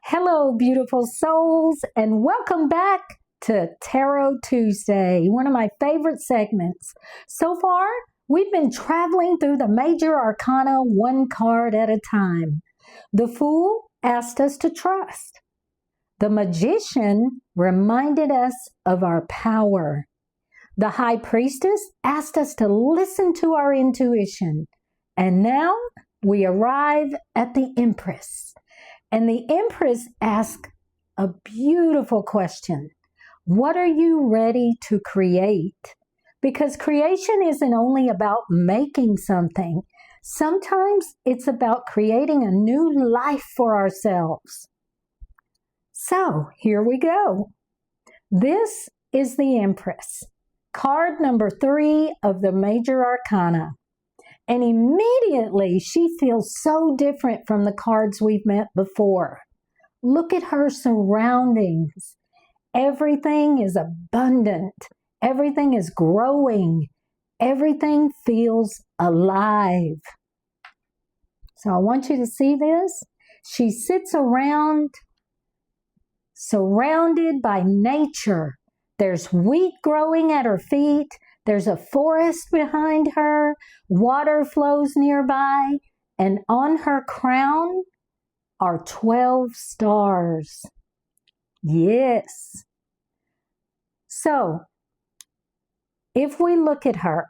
Hello, beautiful souls, and welcome back to Tarot Tuesday, one of my favorite segments. So far, we've been traveling through the major arcana one card at a time. The Fool asked us to trust. The Magician reminded us of our power. The High Priestess asked us to listen to our intuition. And now we arrive at the Empress. And the Empress asks a beautiful question. What are you ready to create? Because creation isn't only about making something. Sometimes it's about creating a new life for ourselves. So here we go. This is the Empress, card number 3 of the major arcana. And immediately she feels so different from the cards we've met before. Look at her surroundings. Everything is abundant. Everything is growing. Everything feels alive. So I want you to see this. She sits around, surrounded by nature. There's wheat growing at her feet. There's a forest behind her, water flows nearby, and on her crown are 12 stars. Yes. So, if we look at her,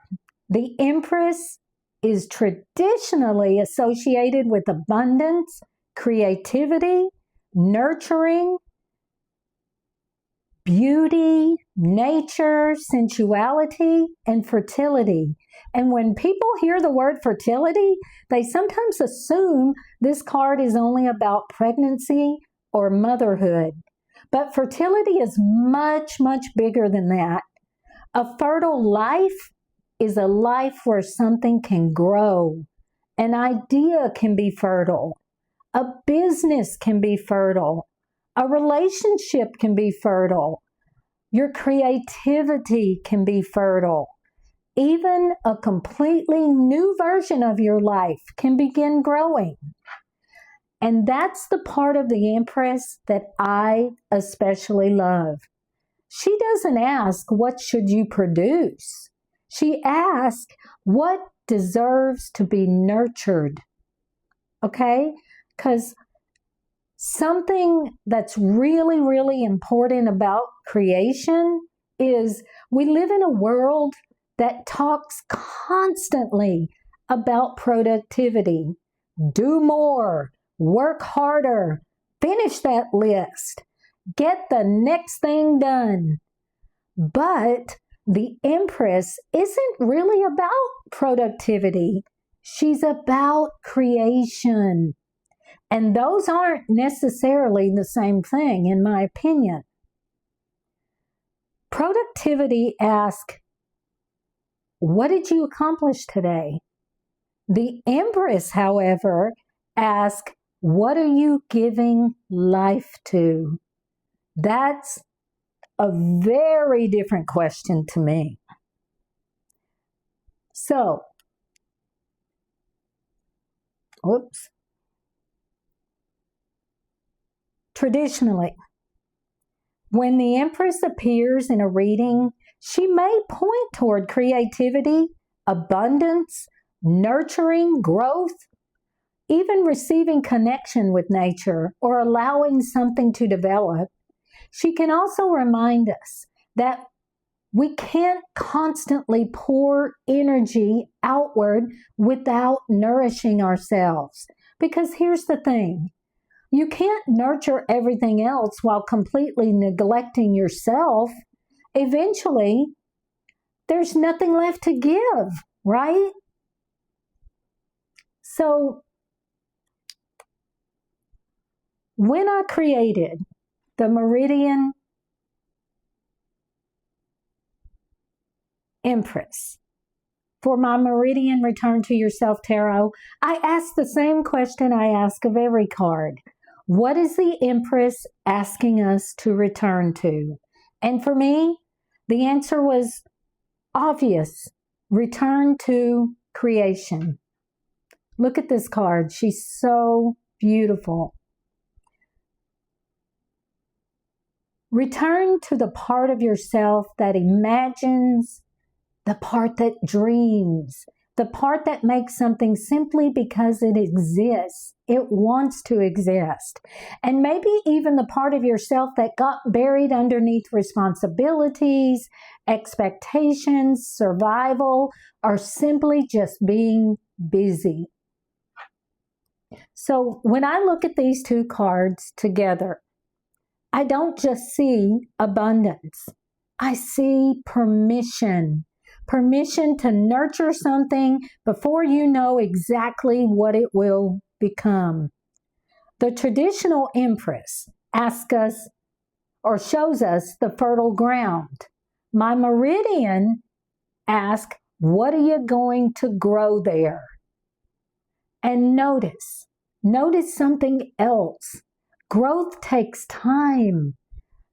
the Empress is traditionally associated with abundance, creativity, nurturing, beauty, nature, sensuality, and fertility. And when people hear the word fertility, they sometimes assume this card is only about pregnancy or motherhood. But fertility is much, much bigger than that. A fertile life is a life where something can grow. An idea can be fertile. A business can be fertile. A relationship can be fertile. Your creativity can be fertile. Even a completely new version of your life can begin growing. And that's the part of the Empress that I especially love. She doesn't ask, what should you produce? She asks, what deserves to be nurtured? Okay? Because something that's really, really important about creation is we live in a world that talks constantly about productivity. Do more, work harder, finish that list, get the next thing done. But the Empress isn't really about productivity. She's about creation. And those aren't necessarily the same thing, in my opinion. Productivity asks, what did you accomplish today? The Empress, however, asks, what are you giving life to? That's a very different question to me. So, whoops. Traditionally, when the Empress appears in a reading, she may point toward creativity, abundance, nurturing, growth, even receiving connection with nature or allowing something to develop. She can also remind us that we can't constantly pour energy outward without nourishing ourselves. Because here's the thing. You can't nurture everything else while completely neglecting yourself. Eventually, there's nothing left to give, right? So, when I created the Meridian Empress for my Meridian Return to Yourself Tarot, I asked the same question I ask of every card. What is the Empress asking us to return to? And for me, the answer was obvious. Return to creation. Look at this card. She's so beautiful. Return to the part of yourself that imagines, the part that dreams, the part that makes something simply because it exists. It wants to exist. And maybe even the part of yourself that got buried underneath responsibilities, expectations, survival, or simply just being busy. So when I look at these two cards together, I don't just see abundance. I see permission. Permission to nurture something before you know exactly what it will become. The traditional Empress asks us or shows us the fertile ground. My Meridian asks, what are you going to grow there? And notice something else. Growth takes time.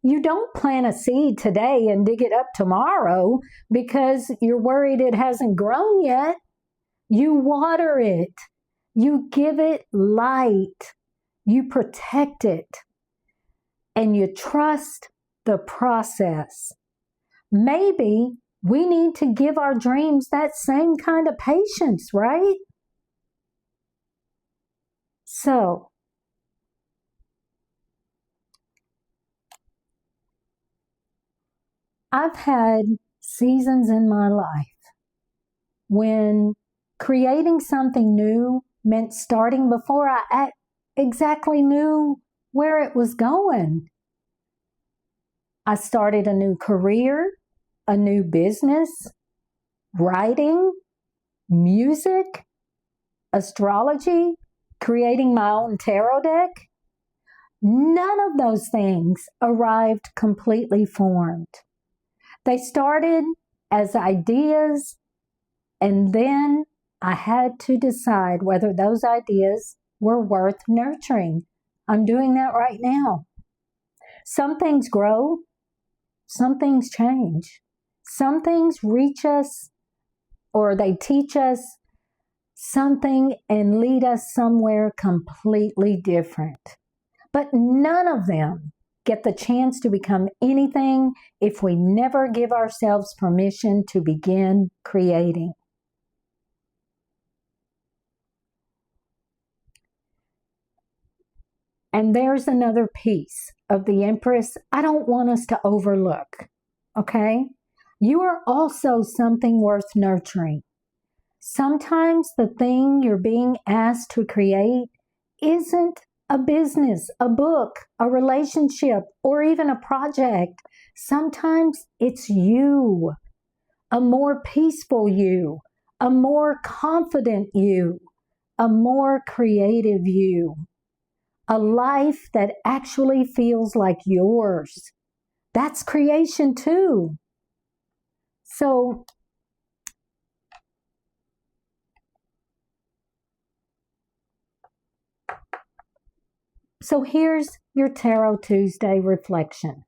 You don't plant a seed today and dig it up tomorrow because you're worried it hasn't grown yet. You water it. You give it light. You protect it. And you trust the process. Maybe we need to give our dreams that same kind of patience, right? So, I've had seasons in my life when creating something new meant starting before I exactly knew where it was going. I started a new career, a new business, writing, music, astrology, creating my own tarot deck. None of those things arrived completely formed. They started as ideas, and then I had to decide whether those ideas were worth nurturing. I'm doing that right now. Some things grow, some things change. Some things reach us or they teach us something and lead us somewhere completely different. But none of them get the chance to become anything if we never give ourselves permission to begin creating. And there's another piece of the Empress I don't want us to overlook, okay? You are also something worth nurturing. Sometimes the thing you're being asked to create isn't a business, a book, a relationship, or even a project. Sometimes it's you, a more peaceful you, a more confident you, a more creative you, a life that actually feels like yours. That's creation too. So here's your Tarot Tuesday reflection.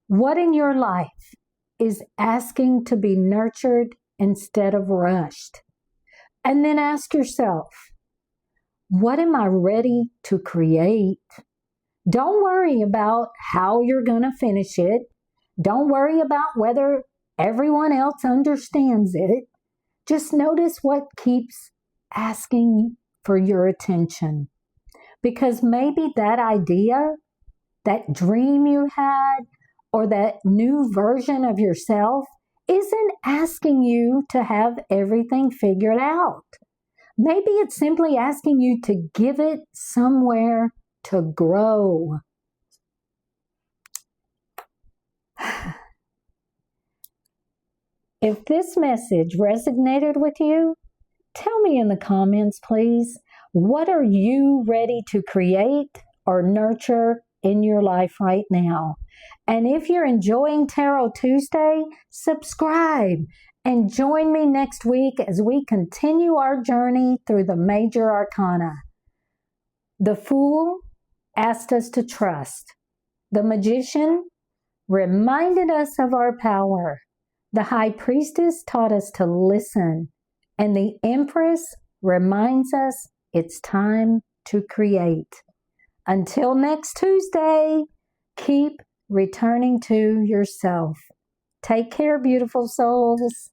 What in your life is asking to be nurtured instead of rushed? And then ask yourself, what am I ready to create? Don't worry about how you're going to finish it. Don't worry about whether everyone else understands it. Just notice what keeps asking for your attention. Because maybe that idea, that dream you had, or that new version of yourself isn't asking you to have everything figured out. Maybe it's simply asking you to give it somewhere to grow. If this message resonated with you, tell me in the comments, please. What are you ready to create or nurture in your life right now? And if you're enjoying Tarot Tuesday, subscribe and join me next week as we continue our journey through the major arcana. The Fool asked us to trust. The Magician reminded us of our power. The High Priestess taught us to listen. And the Empress reminds us it's time to create. Until next Tuesday, keep returning to yourself. Take care, beautiful souls.